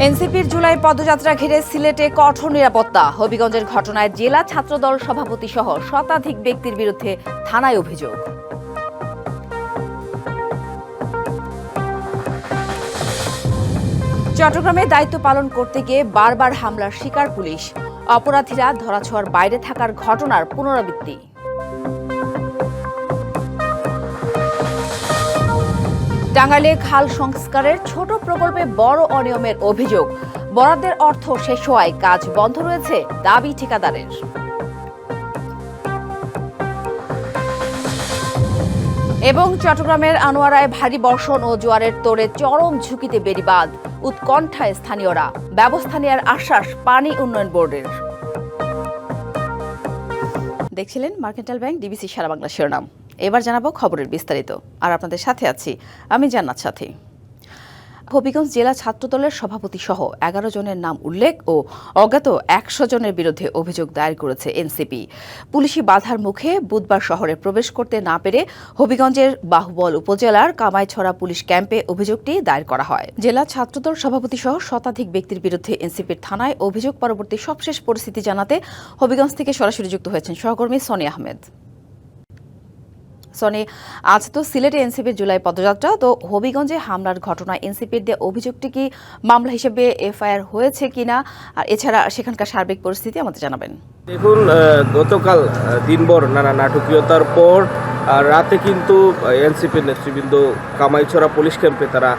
এনসিপির জুলাই পদযাত্রা ঘিরে সিলেটে কঠোর নিরাপত্তা। হবিগঞ্জের ঘটনায় জেলা ছাত্রদল সভাপতি সহ শতাধিক ব্যক্তির বিরুদ্ধে থানায় অভিযোগ। চট্টগ্রামে দায়িত্ব পালন করতে গিয়ে বারবার হামলার শিকার পুলিশ। অপরাধীরা ধরাছোঁয়ার বাইরে থাকার ঘটনার পুনরাবৃত্তি। টাঙ্গাইলে খাল সংস্কারের ছোট প্রকল্পে বড় অনিয়মের অভিযোগ। বরাদ্দের অর্থ শেষ হওয়ায় কাজ বন্ধ রয়েছে, দাবি ঠিকাদারের। এবং চট্টগ্রামের আনোয়ারায় ভারী বর্ষণ ও জোয়ারের তোড়ে চরম ঝুঁকিতে বেড়িবাঁধ। উৎকণ্ঠায় স্থানীয়রা, ব্যবস্থা নেওয়ার আশ্বাস পানি উন্নয়ন বোর্ডের। দেখছিলেন মার্কেন্টাইল ব্যাংক ডিবিসি সারা বাংলা শিরোনাম। এবার জানাবো খবরের বিস্তারিত। আর আপনাদের সাথে আছি আমি জান্নাত সাথী। হবিগঞ্জ জেলা ছাত্রদলের সভাপতি সহ 11 জনের নাম উল্লেখ ও অজ্ঞাত 100 জনের বিরুদ্ধে অভিযোগ দায়ের করেছে এনসিপি। পুলিশি বাধার মুখে বুধবার শহরে প্রবেশ করতে না পেরে হবিগঞ্জের বাহুবল উপজেলার কামাইছড়া পুলিশ ক্যাম্পে অভিযোগটি দায়ের করা হয়। জেলা ছাত্রদল সভাপতি সহ শতাধিক ব্যক্তির বিরুদ্ধে এনসিপির থানায় অভিযোগ পরবর্তী সবশেষ পরিস্থিতি জানাতে হবিগঞ্জ থেকে সরাসরি যুক্ত হয়েছেন সহকর্মী সনি আহমেদ। সনি, আজ তো সিলেটে এনসিপির জুলাই পদযাত্রা, তো হবিগঞ্জে হামলার ঘটনায় এনসিপির দেওয়া অভিযোগটি কি মামলা হিসেবে এফআইআর হয়েছে কিনা, আর এছাড়া সেখানকার সার্বিক পরিস্থিতি আমাদের জানাবেন। দেখুন, গতকাল দিনভর নানা নাটকীয়তার পর রাতে কিন্তু এনসিপির নেতৃবৃন্দ কামাইছড়া পুলিশ ক্যাম্পে তারা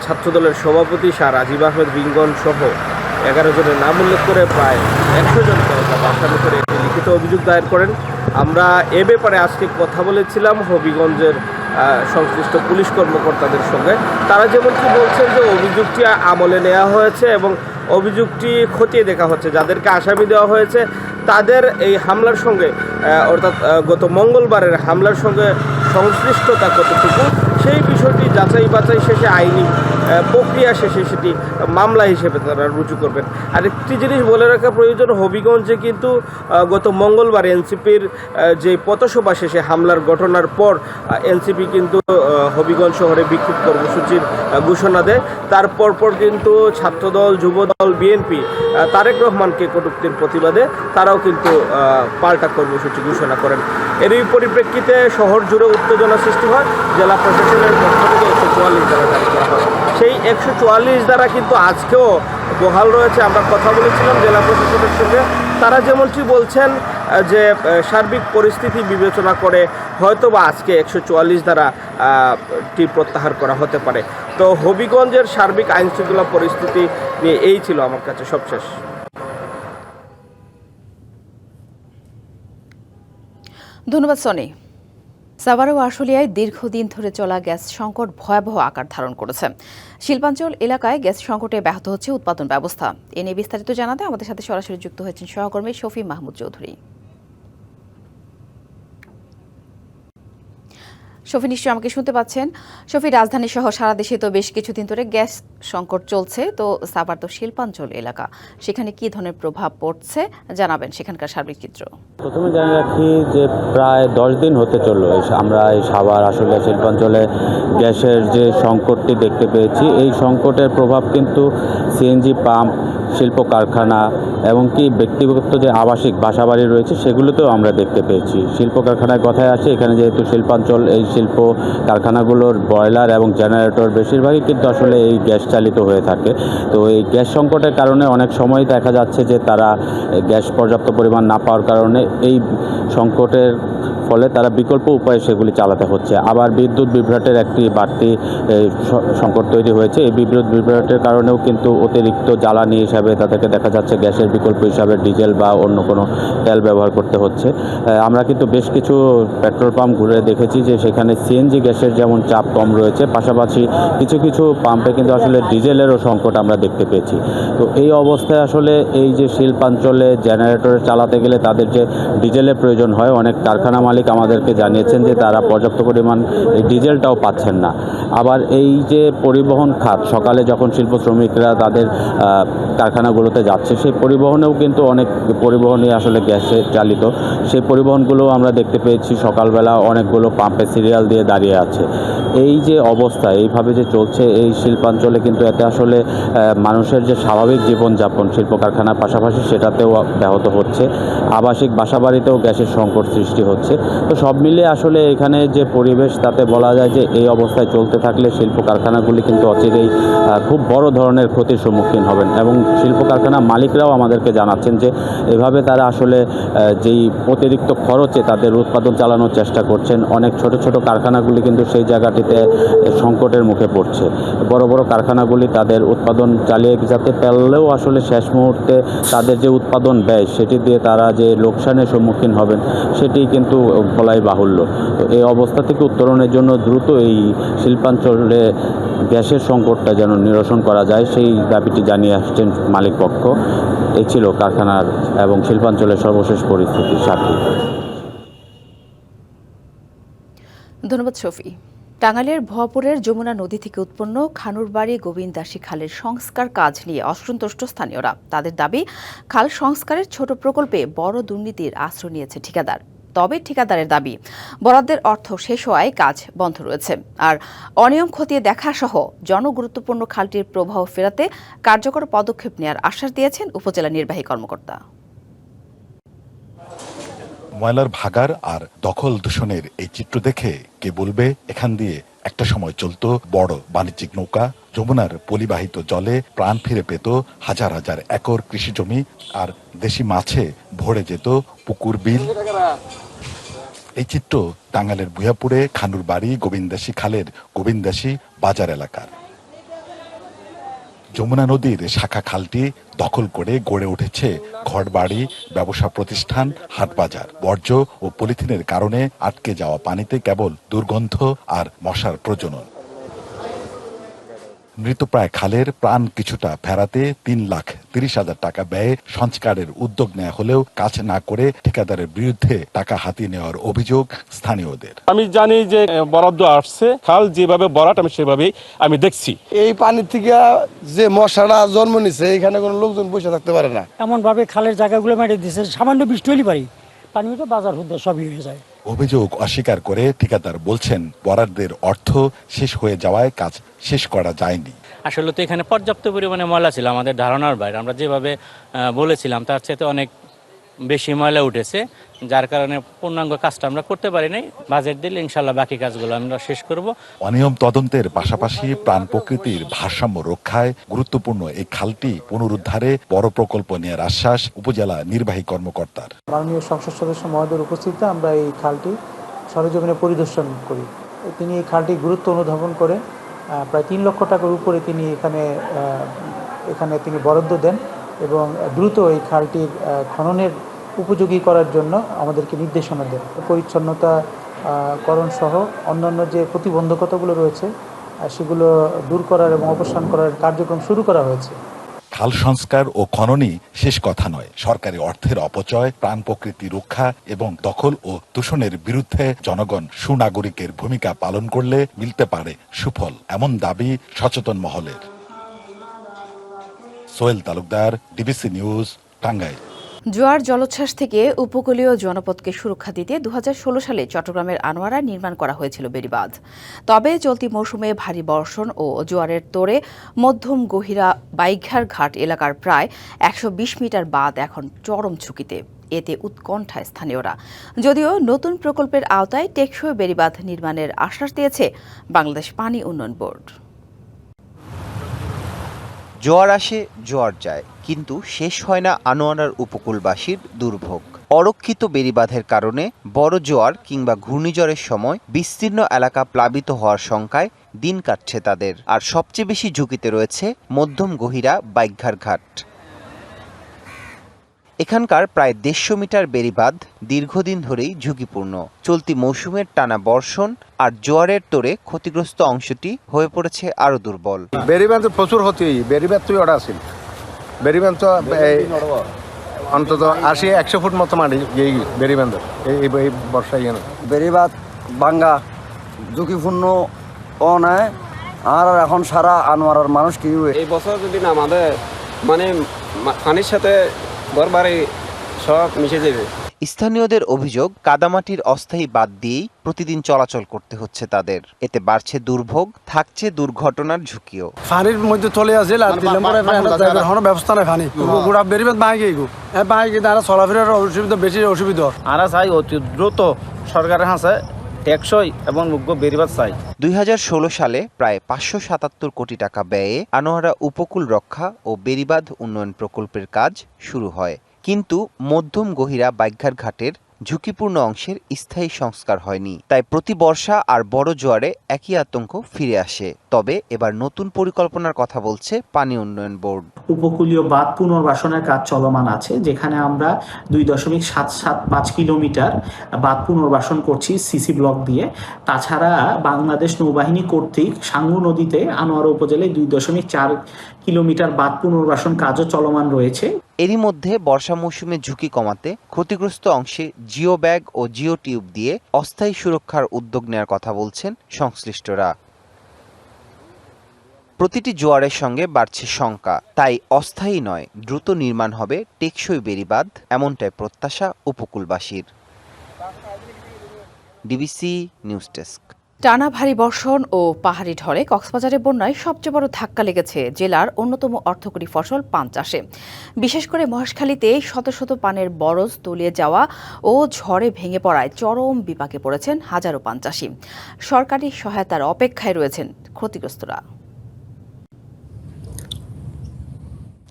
ছাত্রদলের সভাপতি শাহ রাজীব আহমেদ রিঙ্গন সহ 11 জনের নাম উল্লেখ করে প্রায় 100 জনকে আসামি করে একটি লিখিত অভিযোগ দায়ের করেন। আমরা এ ব্যাপারে আজকে কথা বলেছিলাম হবিগঞ্জের সংশ্লিষ্ট পুলিশ কর্মকর্তাদের সঙ্গে। তারা যেমনটি বলছেন যে অভিযোগটি আমলে নেওয়া হয়েছে এবং অভিযোগটি খতিয়ে দেখা হচ্ছে। যাদেরকে আসামি দেওয়া হয়েছে তাদের এই হামলার সঙ্গে অর্থাৎ গত মঙ্গলবারের হামলার সঙ্গে সংশ্লিষ্টতা কতটুকু সেই বিষয়টি যাচাই বাছাই শেষে আইনি প্রক্রিয়া শেষে সেটি মামলা হিসেবে তারা রুজু করবেন। আর একটি জিনিস বলে রাখা প্রয়োজন, হবিগঞ্জে কিন্তু গত মঙ্গলবার এনসিপির যে পথসভা শেষে হামলার ঘটনার পর এনসিপি কিন্তু হবিগঞ্জ শহরে বিক্ষোভ কর্মসূচির ঘোষণা দেয়। তারপর কিন্তু ছাত্রদল, যুবদল, বিএনপি তারেক রহমানকে কটূক্তির প্রতিবাদে তারাও কিন্তু পাল্টা কর্মসূচি ঘোষণা করেন। এরই পরিপ্রেক্ষিতে শহর জুড়ে উত্তেজনা সৃষ্টি হয়। জেলা প্রশাসনের পক্ষ থেকে 144 ধারা জারি করা হয়। সেই 144 ধারা কিন্তু আজকেও বহাল রয়েছে। আমরা কথা বলেছিলাম জেলা প্রশাসনের সঙ্গে। তারা যেমনটি বলছেন যে সার্বিক পরিস্থিতি বিবেচনা করে হয়তোবা আজকে 144 ধারাটি প্রত্যাহার করা হতে পারে। তো হবিগঞ্জের সার্বিক আইনশৃঙ্খলা পরিস্থিতি নিয়ে এই ছিল আমার কাছে সবশেষ। ধন্যবাদ সনি। সাভার ও আশুলিয়ায় দীর্ঘদিন ধরে চলা গ্যাস সংকট ভয়াবহ আকার ধারণ করেছে। শিল্পাঞ্চল এলাকায় গ্যাস সংকটে ব্যাহত হচ্ছে উৎপাদন ব্যবস্থা। এ নিয়ে বিস্তারিত জানাতে আমাদের সাথে সরাসরি যুক্ত হয়েছেন সহকর্মী শফি মাহমুদ চৌধুরী। শফি, নিশ্চয়ই আমাকে শুনতে পাচ্ছেন। শফি, রাজধানী সহ সারা দেশে তো বেশ কিছুদিন ধরে গ্যাস সংকট চলছে, তো সাভার তো শিল্পাঞ্চল এলাকা, সেখানে কি ধরনের প্রভাব পড়ছে জানাবেন সেখানকার সার্বিক চিত্র। প্রথমে জানিয়ে রাখি যে প্রায় 10 দিন হতে চলল আমরা এই সাভার আশুলিয়া শিল্পাঞ্চলে গ্যাসের যে সংকটটি দেখতে পেয়েছি। এই সংকটের প্রভাব কিন্তু সিএনজি পাম্প, শিল্প কারখানা এমনকি ব্যক্তিগত যে আবাসিক বাসাবাড়ি রয়েছে সেগুলোতেও আমরা দেখতে পেয়েছি। শিল্প কারখানার কথায় আছে, এখানে যেহেতু শিল্পাঞ্চল, এই শিল্প কারখানাগুলোর বয়লার এবং জেনারেটর বেশিরভাগই কিন্তু আসলে এই গ্যাস চালিত হয়ে থাকে। তো এই গ্যাস সংকটের কারণে অনেক সময় দেখা যাচ্ছে যে তারা গ্যাস পর্যাপ্ত পরিমাণ না পাওয়ার কারণে এই সংকটের ফলে তারা বিকল্প উপায়ে সেগুলি চালাতে হচ্ছে। আবার বিদ্যুৎ বিভ্রাটের একটি বাড়তি সংকট তৈরি হয়েছে। এই বিদ্যুৎ বিভ্রাটের কারণেও কিন্তু অতিরিক্ত জ্বালানি হিসাবে তাদেরকে দেখা যাচ্ছে গ্যাসের বিকল্প হিসাবে ডিজেল বা অন্য কোনো তেল ব্যবহার করতে হচ্ছে। আমরা কিন্তু বেশ কিছু পেট্রোল পাম্প ঘুরে দেখেছি যে সেখানে সিএনজি গ্যাসের যেমন চাপ কম রয়েছে, পাশাপাশি কিছু কিছু পাম্পে কিন্তু আসলে ডিজেলেরও সংকট আমরা দেখতে পেয়েছি। তো এই অবস্থায় আসলে এই যে শিল্পাঞ্চলে জেনারেটর চালাতে গেলে তাদের যে ডিজেলের প্রয়োজন হয়, অনেক কারখানা মালিক মালিক আমাদেরকে জানিয়েছেন যে তারা পর্যাপ্ত পরিমাণ এই ডিজেলটাও পাচ্ছেন না। আবার এই যে পরিবহন খাত, সকালে যখন শিল্প শ্রমিকরা তাদের কারখানাগুলোতে যাচ্ছে, সেই পরিবহনেও কিন্তু অনেক পরিবহনই আসলে গ্যাসে চালিত। সেই পরিবহনগুলো আমরা দেখতে পেয়েছি সকালবেলা অনেকগুলো পাম্পে সিরিয়াল দিয়ে দাঁড়িয়ে আছে। এই যে অবস্থা এইভাবে যে চলছে এই শিল্পাঞ্চলে, কিন্তু এতে আসলে মানুষের যে স্বাভাবিক জীবনযাপন শিল্প কারখানার পাশাপাশি সেটাতেও ব্যাহত হচ্ছে। আবাসিক বাসাবাড়িতেও গ্যাসের সংকট সৃষ্টি হচ্ছে। তো সব মিলিয়ে আসলে এখানে যে পরিবেশ, তাতে বলা যায় যে এই অবস্থায় চলতে থাকলে শিল্প কারখানাগুলি কিন্তু অচিরেই খুব বড় ধরনের ক্ষতির সম্মুখীন হবেন। এবং শিল্প কারখানা মালিকরাও আমাদেরকে জানাচ্ছেন যে এভাবে তারা আসলে যেই অতিরিক্ত খরচে তাদের উৎপাদন চালানোর চেষ্টা করছেন, অনেক ছোট ছোট কারখানাগুলি কিন্তু সেই জায়গাটিতে সংকটের মুখে পড়ছে। বড় বড় কারখানাগুলি তাদের উৎপাদন চালিয়ে যেতে পারলেও আসলে শেষ মুহূর্তে তাদের যে উৎপাদন ব্যয়, সেটি দিয়ে তারা যে লোকসানের সম্মুখীন হবেন সেটি কিন্তু বলাই বাহুল্য। তো এই অবস্থা থেকে উত্তরণের জন্য দ্রুত এই শিল্পাঞ্চলে গ্যাসের সংকটটা যেন নিরসন করা যায়, সেই দাবিটি জানিয়ে আসছেন মালিক পক্ষ। এই ছিল কারখানার এবং শিল্পাঞ্চলের সর্বশেষ পরিস্থিতি। সাথী, ধন্যবাদ শফি। টাঙ্গাইলের ভুয়াপুরের যমুনা নদী থেকে উৎপন্ন খানুরবাড়ি গোবিন্দাসী খালের সংস্কার কাজ নিয়ে অসন্তুষ্ট স্থানীয়রা। তাদের দাবি, খাল সংস্কারের ছোট প্রকল্পে বড় দুর্নীতির আশ্রয় নিয়েছে ঠিকাদার। তবে ঠিকাদারের দাবি, বরাদ্দের অর্থ শেষ হওয়ায় কাজ বন্ধ রয়েছে। আর অনিয়ম খতিয়ে দেখা সহ জনগুরুত্বপূর্ণ খালটির প্রবাহ ফেরাতে কার্যকর পদক্ষেপ নেওয়ার আশ্বাস দিয়েছেন উপজেলা নির্বাহী কর্মকর্তা। ময়লার ভাগার আর দখল দূষণের এই চিত্র দেখে কে বলবে এখান দিয়ে একটা সময় চলতো বড় বাণিজ্যিক নৌকা, যমুনার পলিবাহিত জলে প্রাণ ফিরে পেত হাজার হাজার একর কৃষি জমি, আর দেশি মাছে ভরে যেত পুকুর বিল। এই চিত্র টাঙ্গাইলের ভুয়াপুরে খানুরবাড়ি গোবিন্দাসী খালের গোবিন্দাসী বাজার এলাকার। যমুনা নদীর শাখা খালটি দখল করে গড়ে উঠেছে ঘরবাড়ি, ব্যবসা প্রতিষ্ঠান, হাটবাজার। বর্জ্য ও পলিথিনের কারণে আটকে যাওয়া পানিতে কেবল দুর্গন্ধ আর মশার প্রজনন। মৃতপ্রায় খালের প্রাণ কিছুটা ফেরাতে 3,30,000 টাকা ব্যয়ে সংস্কারের উদ্যোগ নেওয়া হলেও কাজ না করে ঠিকাদারের বিরুদ্ধে টাকা হাতিয়ে নেওয়ার অভিযোগ স্থানীয়দের। আমি জানি যে বরাদ্দ আসছে, খাল যেভাবে বরাট আমি সেভাবেই আমি দেখছি। এই পানি থেকে যে মশাটা জন্ম নিছে, এখানে কোনো লোকজন বসে থাকতে পারে না। এমন ভাবে খালের জায়গাগুলো মেরে দিচ্ছে, সামান্য বৃষ্টি হলেই পারি পানি তো বাজার হতে সবই হয়ে যায়। অভিযোগ অস্বীকার করে ঠিকাদার বলছেন, বরাদ্দের অর্থ শেষ হয়ে যাওয়ায় কাজ শেষ করা যায়নি। আসলে তো এখানে পর্যাপ্ত পরিমাণে ময়লা ছিল, আমাদের ধারণার বাইরে। আমরা যেভাবে বলেছিলাম তার চেয়ে অনেক বেশি ময়লা উঠেছে, যার কারণে পূর্ণাঙ্গ কাজটা আমরা করতে পারি নাই। বাজেট দিলে ইনশাল্লাহ বাকি কাজগুলো আমরা শেষ করব। অনিয়ম তদন্তের পাশাপাশি প্রাণ প্রকৃতির ভারসাম্য রক্ষায় গুরুত্বপূর্ণ এই খালটি পুনরুদ্ধারে বড় প্রকল্প নেওয়ার আশ্বাস উপজেলা নির্বাহী কর্মকর্তার। মাননীয় সংসদ সদস্য মহোদয়ের উপস্থিতিতে আমরা এই খালটি সরেজমিনে পরিদর্শন করি। তিনি এই খালটির গুরুত্ব অনুধাবন করে প্রায় 3 লক্ষ টাকার উপরে তিনি এখানে তিনি বরাদ্দ দেন এবং দ্রুত এই খালটির খননের উপযোগী করার জন্য আমাদেরকে নির্দেশনা দেন। পরিচ্ছন্নতা করণ সহ অন্যান্য যে প্রতিবন্ধকতাগুলো রয়েছে সেগুলো দূর করার এবং অবসান করার কার্যক্রম শুরু করা হয়েছে। খাল সংস্কার ও খননই শেষ কথা নয়, সরকারি অর্থের অপচয়, প্রাণ প্রকৃতি রক্ষা এবং দখল ও দূষণের বিরুদ্ধে জনগণ সুনাগরিকের ভূমিকা পালন করলে মিলতে পারে সুফল, এমন দাবি সচেতন মহলের। Sohel Talukdar, DBC news, Tangail. জোয়ার জলোচ্ছ্বাস থেকে উপকূলীয় জনপদকে সুরক্ষা দিতে 2016 সালে চট্টগ্রামের আনোয়ারায় নির্মাণ করা হয়েছিল বেড়িবাঁধ। তবে চলতি মৌসুমে ভারী বর্ষণ ও জোয়ারের তোড়ে মধ্যম গহিরা বাইঘার ঘাট এলাকার প্রায় 120 মিটার বাঁধ এখন চরম ঝুঁকিতে। এতে উৎকণ্ঠায় স্থানীয়রা। যদিও নতুন প্রকল্পের আওতায় টেকসই বেড়িবাঁধ নির্মাণের আশ্বাস দিয়েছে বাংলাদেশ পানি উন্নয়ন বোর্ড। জোয়ার আসে জোয়ার যায়, কিন্তু শেষ হয় না আনোয়ারার উপকূলবাসীর দুর্ভোগ। অরক্ষিত বেড়িবাঁধের কারণে বড় জোয়ার কিংবা ঘূর্ণিঝড়ের সময় বিস্তীর্ণ এলাকা প্লাবিত হওয়ার শঙ্কায় দিন কাটছে তাদের। আর সবচেয়ে বেশি ঝুঁকিতে রয়েছে মধ্যম গহিরা বাইঘার ঘাট। এখানকার প্রায় 150 মিটার বেড়িবাঁধ দীর্ঘদিন ধরেই ঝুঁকিপূর্ণ। চলতি মৌসুমের টানা বর্ষণ আর জোয়ারের তোড়ে ক্ষতিগ্রস্ত অংশটি হয়ে পড়েছে আরো দুর্বল। বেড়িবাঁধ প্রচুর ক্ষতি, বেড়িবাঁধ তুই ওটা আছিল, বেড়িবাঁধ তো অন্তত 80-100 ফুট মতো মাটি এই বেরিবান্ধ এই বর্ষায় না বেরিবাদ ভাঙ্গা ঝুঁকিপূর্ণ ও নয়। আর এখন সারা আনোয়ারার মানুষ কি এই বছর যদি না আমাদের মানে পানির সাথে ঘর বাড়ি সব মিশে যাবে। স্থানীয়দের অভিযোগ কাদামাটির অস্থায়ী বাঁধ দিয়েই প্রতিদিন চলাচল করতে হচ্ছে তাদের। এতে বাড়ছে দুর্ভোগ, থাকছে দুর্ঘটনার ঝুঁকিও। পানির মধ্যে চলে আসে ব্যবস্থা না পানি গোড়া বেরিবাদ ভাঙে ভাঙে তারা চলাফেরার অসুবিধা বেশি অসুবিধা। আমরা চাই অতি দ্রুত সরকারের হাতে টেকসই এবং যোগ্য বেরিবাদ চাই। 2016 সালে প্রায় 577 কোটি টাকা ব্যয়ে আনোয়ারা উপকূল রক্ষা ও বেড়িবাঁধ উন্নয়ন প্রকল্পের কাজ শুরু হয়, কিন্তু মধ্যম গহিরা বাইঘাট ঘাটের ঝুঁকিপূর্ণ অংশের স্থায়ী সংস্কার হয়নি। তাই প্রতি বর্ষা আর বড় জোয়ারে একই আতঙ্ক ফিরে আসে। তবে এবার নতুন পরিকল্পনার কথা বলছে পানি উন্নয়ন বোর্ড। উপকূলীয় বাঁধ পুনর্বাসনের কাজ চলমান আছে, যেখানে আমরা 2.775 কিলোমিটার বাঁধ পুনর্বাসন করছি সিসি ব্লক দিয়ে। তাছাড়া বাংলাদেশ নৌবাহিনী কর্তৃক সাঙ্গু নদীতে আনোয়ারা উপজেলায় 2.4 কিলোমিটার বাঁধ পুনর্বাসন কাজও চলমান রয়েছে। এরই মধ্যে বর্ষা মৌসুমে ঝুঁকি কমাতে ক্ষতিগ্রস্ত অংশে জিও ব্যাগ ও জিও টিউব দিয়ে অস্থায়ী সুরক্ষার উদ্যোগ নেওয়ার কথা বলছেন সংশ্লিষ্টরা। প্রতিটি জোয়ারের সঙ্গে বাড়ছে শঙ্কা, তাই অস্থায়ী নয়, দ্রুত নির্মাণ হবে টেকসই বেড়িবাঁধ, এমনটাই প্রত্যাশা উপকূলবাসীর। DBC news desk. টানা ভারী বর্ষণ ও পাহাড়ি ঢলে কক্সবাজারের বন্যায় সবচেয়ে বড় ধাক্কা লেগেছে জেলার অন্যতম অর্থকরী ফসল পান চাষে। বিশেষ করে মহেশখালীতে শত শত পানের বরজ তলিয়ে যাওয়া ও ঝড়ে ভেঙে পড়ায় চরম বিপাকে পড়েছেন হাজারো পান চাষি। সরকারি সহায়তার অপেক্ষায় রয়েছেন ক্ষতিগ্রস্তরা।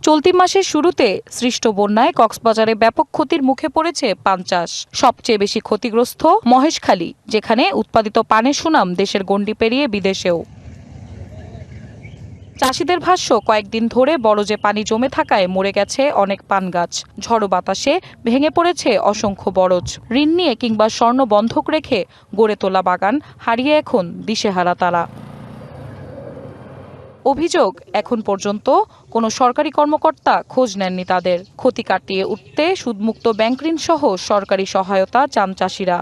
চলতি মাসের শুরুতে সৃষ্ট বন্যায় কক্সবাজারে ব্যাপক ক্ষতির মুখে পড়েছে পান চাষ। সবচেয়ে বেশি ক্ষতিগ্রস্ত মহেশখালী, যেখানে উৎপাদিত পানের সুনাম দেশের গণ্ডি পেরিয়ে বিদেশেও। চাষিদের ভাষ্য, কয়েকদিন ধরে বরজে পানি জমে থাকায় মরে গেছে অনেক পান গাছ। ঝড়ো বাতাসে ভেঙে পড়েছে অসংখ্য বরজ। ঋণ নিয়ে কিংবা স্বর্ণ বন্ধক রেখে গড়ে তোলা বাগান হারিয়ে এখন দিশেহারা তারা। অভিযোগ, এখন পর্যন্ত কোনো সরকারি কর্মকর্তা খোঁজ নেননি তাদের। ক্ষতি কাটিয়ে উঠতে সুদমুক্ত ব্যাংক ঋণ সহ সরকারি সহায়তা চান চাষিরা।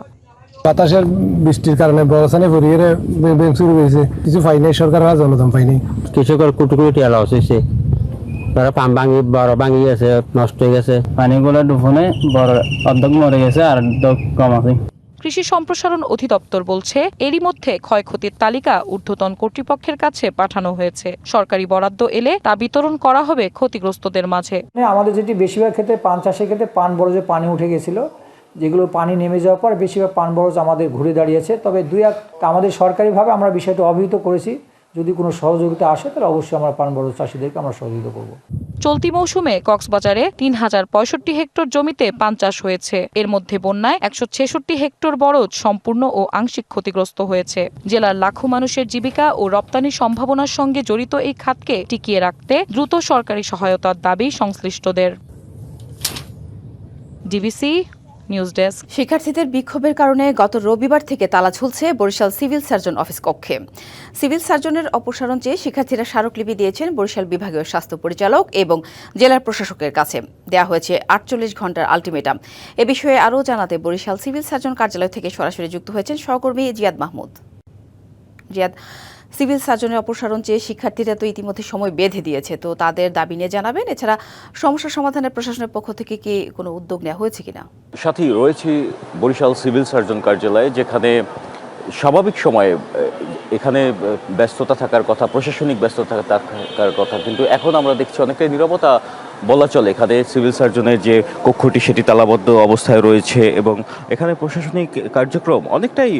বাতাসের বৃষ্টির কারণে বরসানে ভরিয়ে ব্যাংক শুরু হয়েছে, কিছু পাই নাই, সরকার অনুদান পাইনি। কৃষকের কোটি কোটি টাকা লস হয়েছে, পাম ভাঙি বড় ভাঙি গেছে, নষ্ট হয়ে গেছে। পানিগুলো ডুবনে বড় অর্ধেক মরে গেছে আর কম আছে। কৃষি সম্প্রসারণ অধিদপ্তর বলছে, এরই মধ্যে ক্ষয়ক্ষতির তালিকা ঊর্ধ্বতন কর্তৃপক্ষের কাছে পাঠানো হয়েছে। সরকারি বরাদ্দ এলে তা বিতরণ করা হবে ক্ষতিগ্রস্তদের মাঝে। আমাদের যেটি বেশিরভাগ ক্ষেত্রে পান চাষের ক্ষেত্রে পান বরজে পানি উঠে গেছিল, যেগুলো পানি নেমে যাওয়ার পর বেশিরভাগ পান বরজ আমাদের ঘুরে দাঁড়িয়েছে। তবে আমাদের সরকারিভাবে আমরা বিষয়টা অবহিত করেছি, যদি কোনো সহযোগিতা আসে তাহলে অবশ্যই আমরা পান বরজ চাষিদেরকে আমরা সহযোগিতা করব। চলতি মৌসুমে কক্সবাজারে 3065 হেক্টর জমিতে পান চাষ হয়েছে। এর মধ্যে বন্যায় 166 হেক্টর বরজ সম্পূর্ণ ও আংশিক ক্ষতিগ্রস্ত হয়েছে। জেলার লাখো মানুষের জীবিকা ও রপ্তানির সম্ভাবনার সঙ্গে জড়িত এই খাতকে টিকিয়ে রাখতে দ্রুত সরকারি সহায়তার দাবি সংশ্লিষ্টদের। DBC news desk. শিক্ষার্থীদের বিক্ষোভের কারণে গত রবিবার থেকে তালা ঝুলছে বরিশাল সিভিল সার্জন অফিস কক্ষে। সিভিল সার্জনের অপসারণ চেয়ে শিক্ষার্থীরা স্মারকলিপি দিয়েছেন বরিশাল বিভাগীয় স্বাস্থ্য পরিচালক এবং জেলার প্রশাসকের কাছে। দেয়া হয়েছে 48 ঘণ্টার আলটিমেটাম। এ বিষয়ে আরও জানাতে বরিশাল সিভিল সার্জন কার্যালয় থেকে সরাসরি যুক্ত হয়েছেন সহকর্মী জিয়াদ মাহমুদ। জিয়াদ, সিভিল সার্জনের অপসারণ চেয়ে শিক্ষার্থীরা তো ইতিমধ্যে সময় বেঁধে দিয়েছে, তো তাদের দাবি নিয়ে জানাবেন। এছাড়া সমস্যা সমাধানের প্রশাসনের পক্ষ থেকে কি কোনো উদ্যোগ নেওয়া হয়েছে কিনা? সাথেই রয়েছে বরিশাল সিভিল সার্জন কার্যালয়ে, যেখানে স্বাভাবিক সময়ে এখানে ব্যস্ততা থাকার কথা, প্রশাসনিক ব্যস্ততা থাকার কথা, কিন্তু এখন আমরা দেখছি অনেকটাই নীরবতা বলা চলে। এখানে সিভিল সার্জনের যে কক্ষটি সেটি তালাবদ্ধ অবস্থায় রয়েছে এবং এখানে প্রশাসনিক কার্যক্রম অনেকটাই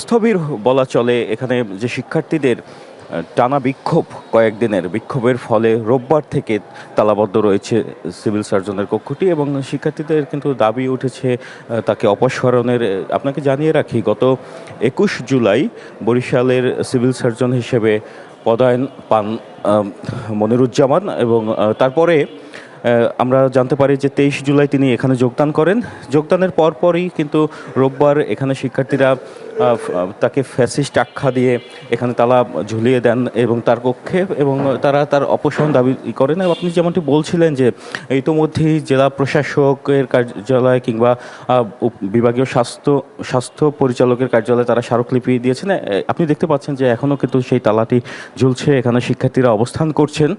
স্থবির বলা চলে। এখানে যে শিক্ষার্থীদের টানা বিক্ষোভ, কয়েকদিনের বিক্ষোভের ফলে রোববার থেকে তালাবদ্ধ রয়েছে সিভিল সার্জনের কক্ষটি এবং শিক্ষার্থীদের কিন্তু দাবি উঠেছে তাকে অপসারণের। আপনাকে জানিয়ে রাখি, গত 21 জুলাই বরিশালের সিভিল সার্জন হিসেবে পদায়ন পান মনিরুজ্জামান এবং তারপরে আমরা জানতে পারি যে 23 জুলাই তিনি এখানে যোগদান করেন। যোগদানের পরপরই কিন্তু রোববার এখানে শিক্ষার্থীরা তাকে ফ্যাসিস্ট আখ্যা দিয়ে এখানে তালা ঝুলিয়ে দেন এবং তার কক্ষে, এবং তারা তার অপসারণ দাবি করেন। আপনি যেমনটি বলছিলেন যে ইতোমধ্যেই জেলা প্রশাসকের কার্যালয় কিংবা বিভাগীয় স্বাস্থ্য পরিচালকের কার্যালয়ে তারা স্মারকলিপি দিয়েছেন। আপনি দেখতে পাচ্ছেন যে এখনও কিন্তু সেই তালাটি ঝুলছে, এখানে শিক্ষার্থীরা অবস্থান করছেন।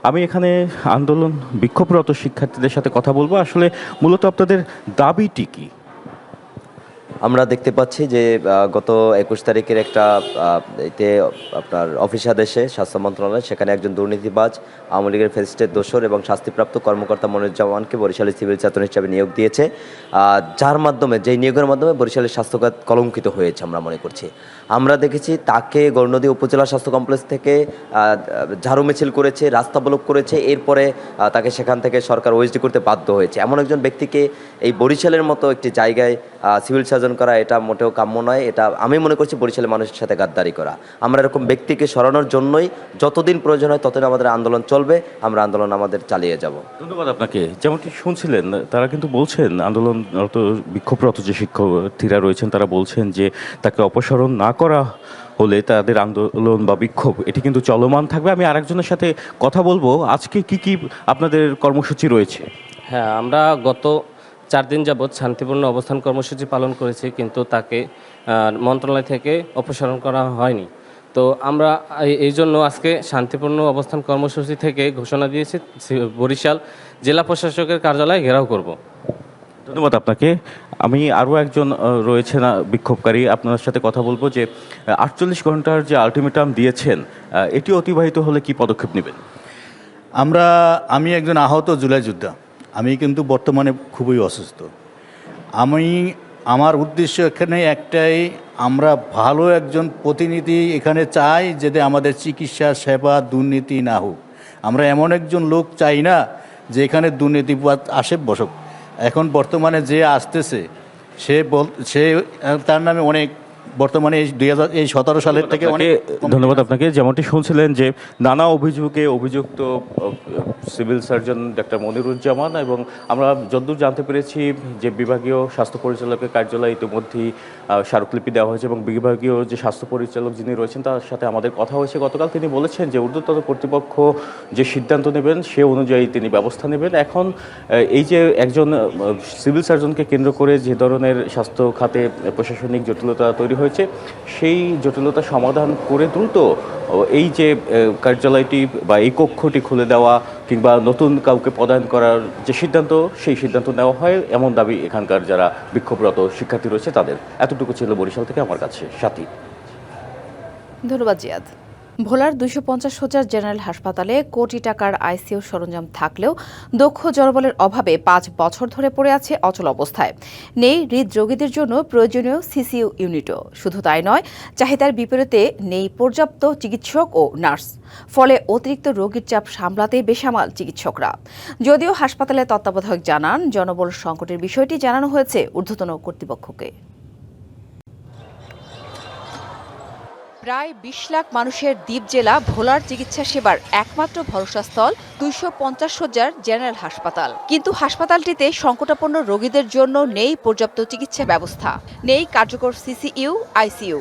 আমি এখানে আন্দোলন বিক্ষোভরত শিক্ষার্থীদের সাথে কথা বলবো। আসলে মূলত আপনাদের দাবিটি কি? আমরা দেখতে পাচ্ছি যে গত 21 তারিখের একটা এতে আপনার অফিস আদেশে স্বাস্থ্য মন্ত্রণালয়, সেখানে একজন দুর্নীতিবাজ আওয়ামী লীগের ফ্যাসিস্টের দোসর এবং শাস্তিপ্রাপ্ত কর্মকর্তা মনিরুজ্জামানকে বরিশালে সিভিল সার্জন হিসেবে নিয়োগ দিয়েছে, যার মাধ্যমে, যেই নিয়োগের মাধ্যমে বরিশালের স্বাস্থ্যখাত কলঙ্কিত হয়েছে আমরা মনে করছি। আমরা দেখেছি তাকে গৌরনদী উপজেলা স্বাস্থ্য কমপ্লেক্স থেকে ঝাড়ু মিছিল করেছে, রাস্তা ব্লক করেছে, এরপরে তাকে সেখান থেকে সরকার ওএসডি করতে বাধ্য হয়েছে। এমন একজন ব্যক্তিকে এই বরিশালের মতো একটি জায়গায় সিভিল সার্জন করা এটা মোটেও কাম্য নয়। এটা আমি মনে করছি বরিশালের মানুষের সাথে গাদ্দারি করা। আমরা এরকম ব্যক্তিকে সরানোর জন্যই যতদিন প্রয়োজন হয় ততদিন আমাদের আন্দোলন চলবে, আমরা আন্দোলন আমাদের চালিয়ে যাব। ধন্যবাদ আপনাকে। যেমনটি শুনছিলেন, তারা কিন্তু বলছেন, আন্দোলনরত বিক্ষোভরত যে শিক্ষার্থীরা রয়েছেন তারা বলছেন যে তাকে অপসারণ না করা হলে তাদের আন্দোলন বা বিক্ষোভ এটি কিন্তু চলমান থাকবে। আমি আরেকজনের সাথে কথা বলবো। আজকে কি আপনাদের কর্মসূচি রয়েছে? হ্যাঁ, আমরা গত 4 দিন যাবৎ শান্তিপূর্ণ অবস্থান কর্মসূচি পালন করেছি, কিন্তু তাকে মন্ত্রণালয় থেকে অপসারণ করা হয়নি। তো আমরা এই জন্য আজকে শান্তিপূর্ণ অবস্থান কর্মসূচি থেকে ঘোষণা দিয়েছি বরিশাল জেলা প্রশাসকের কার্যালয় ঘেরাও করব। ধন্যবাদ আপনাকে। আমি আরও একজন রয়েছেন বিক্ষোভকারী, আপনার সাথে কথা বলবো যে 48 ঘন্টার যে আলটিমেটাম দিয়েছেন, এটি অতিবাহিত হলে কি পদক্ষেপ নেবেন? আমি একজন আহত জুলাই যোদ্ধা। আমি কিন্তু বর্তমানে খুবই অসুস্থ। আমার উদ্দেশ্য এখানে একটাই, আমরা ভালো একজন প্রতিনিধি এখানে চাই, যাতে আমাদের চিকিৎসা সেবা দুর্নীতি না হোক। আমরা এমন একজন লোক চাই না যে এখানে দুর্নীতিবাদ আসে বসক। এখন বর্তমানে যে আসতেছে সে তার নামে অনেক, বর্তমানে এই 2017 সালের থেকে অনেক। ধন্যবাদ আপনাকে। যেমনটি শুনছিলেন যে নানা অভিযোগে অভিযুক্ত সিভিল সার্জন ডাক্তার মনিরুজ্জামান, এবং আমরা যতদূর জানতে পেরেছি যে বিভাগীয় স্বাস্থ্য পরিচালকের কার্যালয়ে ইতিমধ্যেই স্মারকলিপি দেওয়া হয়েছে, এবং বিভাগীয় যে স্বাস্থ্য পরিচালক যিনি রয়েছেন তার সাথে আমাদের কথা হয়েছে গতকাল। তিনি বলেছেন যে ঊর্ধ্বতন কর্তৃপক্ষ যে সিদ্ধান্ত নেবেন সে অনুযায়ী তিনি ব্যবস্থা নেবেন। এখন এই যে একজন সিভিল সার্জনকে কেন্দ্র করে যে ধরনের স্বাস্থ্য খাতে প্রশাসনিক জটিলতা তৈরি হয়েছে, সেই জটিলতা সমাধান করে দ্রুত এই যে কার্যালয়টি বা এই কক্ষটি খুলে দেওয়া কিংবা নতুন কাউকে পদায়ন করার যে সিদ্ধান্ত, সেই সিদ্ধান্ত নেওয়া হয়, এমন দাবি এখানকার যারা বিক্ষোভরত শিক্ষার্থী রয়েছে তাদের। এতটুকু ছিল বরিশাল থেকে আমার কাছে সাথী। ধন্যবাদ জিয়াদ। ভোলার 250 জেনারেল হাসপাতালে কোটি টাকার আইসিইউ সরঞ্জাম থাকলেও দক্ষ জনবলের অভাবে 5 বছর ধরে পড়ে আছে অচল অবস্থায়। নেই হৃদরোগীদের জন্য প্রয়োজনীয় সিসিইউ ইউনিটও। শুধু তাই নয়, চাহিদার বিপরীতে নেই পর্যাপ্ত চিকিৎসক ও নার্স। ফলে অতিরিক্ত রোগীর চাপ সামলাতে বেসামাল চিকিৎসকরা। যদিও হাসপাতালের তত্ত্বাবধায়ক জানান, জনবল সংকটের বিষয়টি জানানো হয়েছে ঊর্ধ্বতন কর্তৃপক্ষকে। প্রায় 20 লাখ মানুষের দ্বীপ জেলা ভোলার চিকিৎসা সেবার একমাত্র ভরসাস্থল 250 শয্যার জেনারেল হাসপাতাল। কিন্তু হাসপাতালটিতে সংকটাপন্ন রোগীদের জন্য নেই পর্যাপ্ত চিকিৎসা ব্যবস্থা, নেই কার্যকর সিসিইউ, আইসিইউ।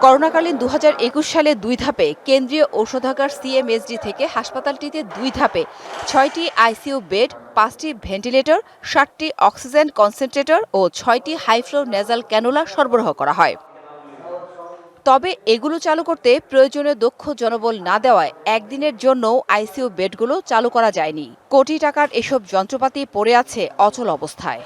করোনাকালীন 2021 সালে 2 ধাপে কেন্দ্রীয় ঔষধাগার সিএমএসডি থেকে হাসপাতালটিতে 2 ধাপে 6টি আইসিইউ বেড, 5টি ভেন্টিলেটর, 60টি অক্সিজেন কনসেন্ট্রেটর ও 6টি হাইফ্লো নেজাল ক্যানুলা সরবরাহ করা হয়। তবে এগুলো চালু করতে প্রয়োজনীয় দক্ষ জনবল না দেওয়ায় একদিনের জন্যও আইসিইউ বেডগুলো চালু করা যায়নি। কোটি টাকার এসব যন্ত্রপাতি পড়ে আছে অচল অবস্থায়।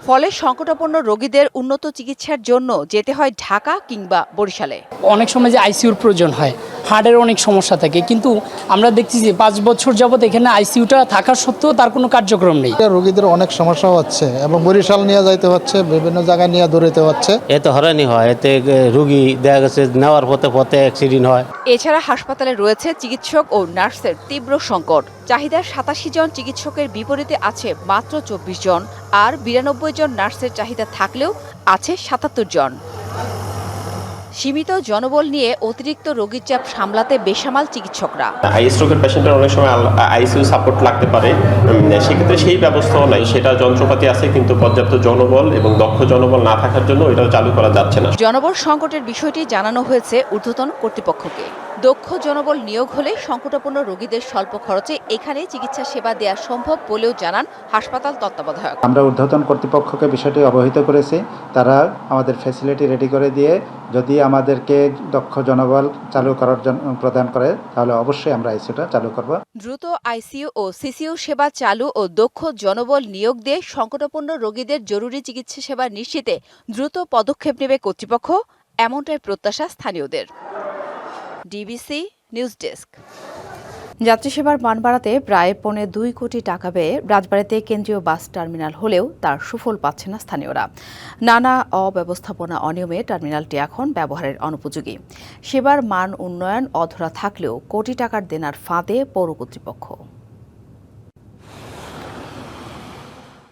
ফলে সংকটাপন্ন রোগীদের উন্নত চিকিৎসার জন্য যেতে হয় ঢাকা কিংবা বরিশালে। অনেক সময় যে আইসিইউর প্রয়োজন হয়, হার্টের অনেক সমস্যা থাকে, কিন্তু আমরা দেখছি যে 5 বছর যাবত এখানে আইসিইউটা থাকা সত্ত্বেও তার কোনো কার্যক্রম নেই। রোগীদের অনেক সমস্যা হচ্ছে এবং বরিশাল নিয়ে যাইতে হচ্ছে, বিভিন্ন জায়গায় নিয়ে দৌড়াইতে হচ্ছে। এতে হয়রানি হয়, এতে রোগী দেখা গেছে নেওয়ার পথে অ্যাক্সিডেন্ট হয়। এছাড়া হাসপাতালে রয়েছে চিকিৎসক ও নার্সের তীব্র সংকট। চাহিদার 87 জন চিকিৎসকের বিপরীতে আছে মাত্র 24 জন, আর 92 জন নার্সের চাহিদা থাকলেও আছে 77 জন। সীমিত জনবল নিয়ে অতিরিক্ত রোগীর চাপ সামলাতে বেসামাল চিকিৎসকরা। হাই স্ট্রোকের পেশেন্টের অনেক সময় আইসিইউ সাপোর্ট লাগতে পারে, সেক্ষেত্রে সেই ব্যবস্থাও নাই। সেটা যন্ত্রপাতি আছে কিন্তু পর্যাপ্ত জনবল এবং দক্ষ জনবল না থাকার জন্য এটাও চালু করা যাচ্ছে না। জনবল সংকটের বিষয়টি জানানো হয়েছে ঊর্ধ্বতন কর্তৃপক্ষকে। দক্ষ জনবল নিয়োগ হলে সংকটাপন্ন রোগীদের স্বল্প খরচে এখানে চিকিৎসা সেবা দেওয়া সম্ভব বলেও জানান হাসপাতাল তত্ত্বাবধায়ক। আমরা ঊর্ধ্বতন কর্তৃপক্ষকে বিষয়টি অবহিত করেছি, তারা আমাদের ফ্যাসিলিটি রেডি করে দিয়ে যদি আমাদেরকে দক্ষ জনবল চালু করার জন্য প্রদান করে তাহলে অবশ্যই আমরা আইসিইউটা চালু করব। দ্রুত আইসিইউ ও সিসিইউ সেবা চালু ও দক্ষ জনবল নিয়োগ দিয়ে সংকটাপন্ন রোগীদের জরুরি চিকিৎসা সেবা নিশ্চিতে দ্রুত পদক্ষেপ নেবে কর্তৃপক্ষ, এমনটাই প্রত্যাশা স্থানীয়দের। DBC news desk. যাত্রী সেবার মান বাড়াতে প্রায় 2.25 কোটি টাকা ব্যয়ে রাজবাড়ীতে কেন্দ্রীয় বাস টার্মিনাল হলেও তার সুফল পাচ্ছে না স্থানীয়রা। নানা অব্যবস্থাপনা অনিয়মে টার্মিনালটি এখন ব্যবহারের অনুপযোগী। সেবার মান উন্নয়ন অধরা থাকলেও কোটি টাকার দেনার ফাঁদে পৌর কর্তৃপক্ষ।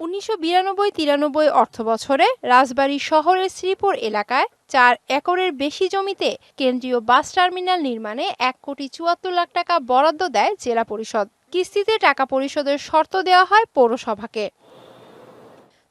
1992-93 অর্থবছরে রাজবাড়ী শহরের শ্রীপুর এলাকায় 4 একরের বেশি জমিতে কেন্দ্রীয় বাস টার্মিনাল নির্মাণে 1,74 লাখ টাকা বরাদ্দ দেয় জেলা পরিষদ। কিস্তিতে টাকা পরিশোধের শর্ত দেওয়া হয় পৌরসভাকে।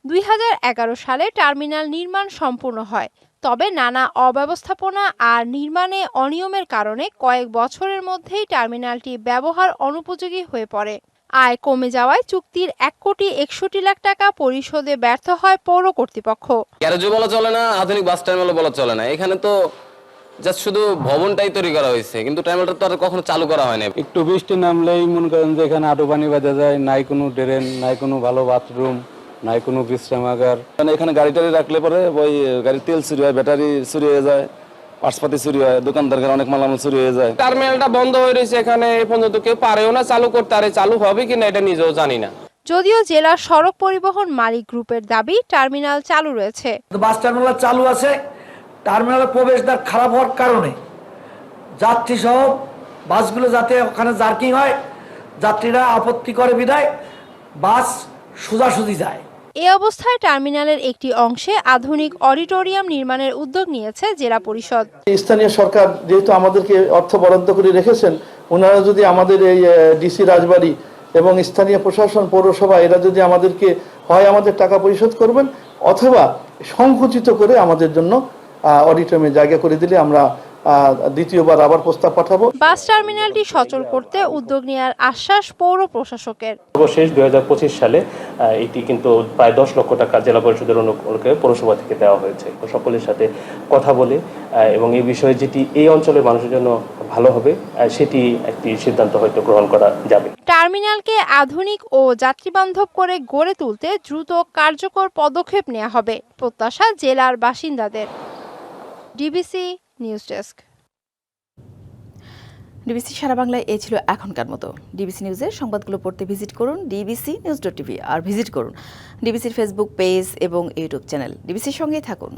2011 সালে টার্মিনাল নির্মাণ সম্পূর্ণ হয়, তবে নানা অব্যবস্থাপনা আর নির্মাণে অনিয়মের কারণে কয়েক বছরের মধ্যেই টার্মিনালটি ব্যবহার অনুপযোগী হয়ে পড়ে। আয় কমে যাওয়ায় চুক্তির 1,61 লাখ টাকা পরিশোধে ব্যর্থ হয় পৌর কর্তৃপক্ষ। গ্যারেজও বলা চলে না, আধুনিক বাস টার্মিনালও বলা চলে না। এখানে তো জাস্ট শুধু ভবনটাই তৈরি করা হয়েছে, কিন্তু টার্মিনালটা তো আর কখনো চালু করা হয় না। একটু বৃষ্টি নামলেই মনে করেন যে এখানে আটো পানি বাজা যায়, নাই কোনো ড্রেন, নাই কোনো ভালো বাথরুম, নাই কোনো বিশ্রামাগার। মানে এখানে গাড়ি টাড়ি রাখলে পরে ওই গাড়ির তেল চুরি হয়, ব্যাটারি চুরি হয়ে যায়, পার্সপাতি চুরি হয়, দোকানদারদের অনেক মালামাল চুরি হয়ে যায়। টার্মিনালটা বন্ধ হয়ে রয়েছে, এখানে এ পর্যন্ত কেউ পারেও না চালু করতে, আর চালু হবে কিনা এটা নিজেও জানি না। যদিও জেলা সড়ক পরিবহন মালিক গ্রুপের দাবি টার্মিনাল চালু রয়েছে। বাস টার্মিনাল চালু আছে, টার্মিনালের প্রবেশদ্বার খারাপ হওয়ার কারণে যাত্রী সহ বাসগুলো যাতে ওখানে জার্কিং হয়, যাত্রীরা আপত্তি করে বিধায় বাস সোজাসুজি যায়। এ অবস্থায় টার্মিনালের একটি অংশে আধুনিক অডিটোরিয়াম নির্মাণের উদ্যোগ নিয়েছে জেলা পরিষদ। স্থানীয় সরকার যেহেতু আমাদেরকে অর্থ বরাদ্দ করে রেখেছেন, ওনারা যদি আমাদের এই ডিসি রাজবাড়ী এবং স্থানীয় প্রশাসন পৌরসভা এরা যদি আমাদেরকে হয় আমাদের টাকা পরিশোধ করবেন অথবা সংকুচিত করে আমাদের জন্য অডিটোরিয়ামে জায়গা করে দিলে আমরা দ্বিতীয়বার আবার প্রস্তাব পাঠাবো। বাস টার্মিনালটি সচল করতে উদ্যোগ নেওয়ার আশ্বাস পৌর প্রশাসকের। সর্বশেষ 2025 সালে এটি কিন্তু প্রায় 10 লক্ষ টাকা জেলা পরিষদের অনুকূলকে পৌরসভা থেকে দেওয়া হয়েছে। সকলের সাথে কথা বলে এবং এই বিষয়ে যেটি এই অঞ্চলের মানুষের জন্য ভালো হবে সেটি একটি সিদ্ধান্ত হয়তো গ্রহণ করা যাবে। টার্মিনালকে আধুনিক ও যাত্রীবান্ধব করে গড়ে তুলতে দ্রুত কার্যকর পদক্ষেপ নেওয়া হবে প্রত্যাশা জেলার বাসিন্দাদের। DBC news desk. ডিবিসি সারা বাংলায় এই ছিল এখনকার মতো। ডিবিসি নিউজের সংবাদগুলো পড়তে ভিজিট করুন dbcnews.tv আর ভিজিট করুন ডিবিসির ফেসবুক পেজ এবং ইউটিউব চ্যানেল। ডিবিসির সঙ্গেই থাকুন।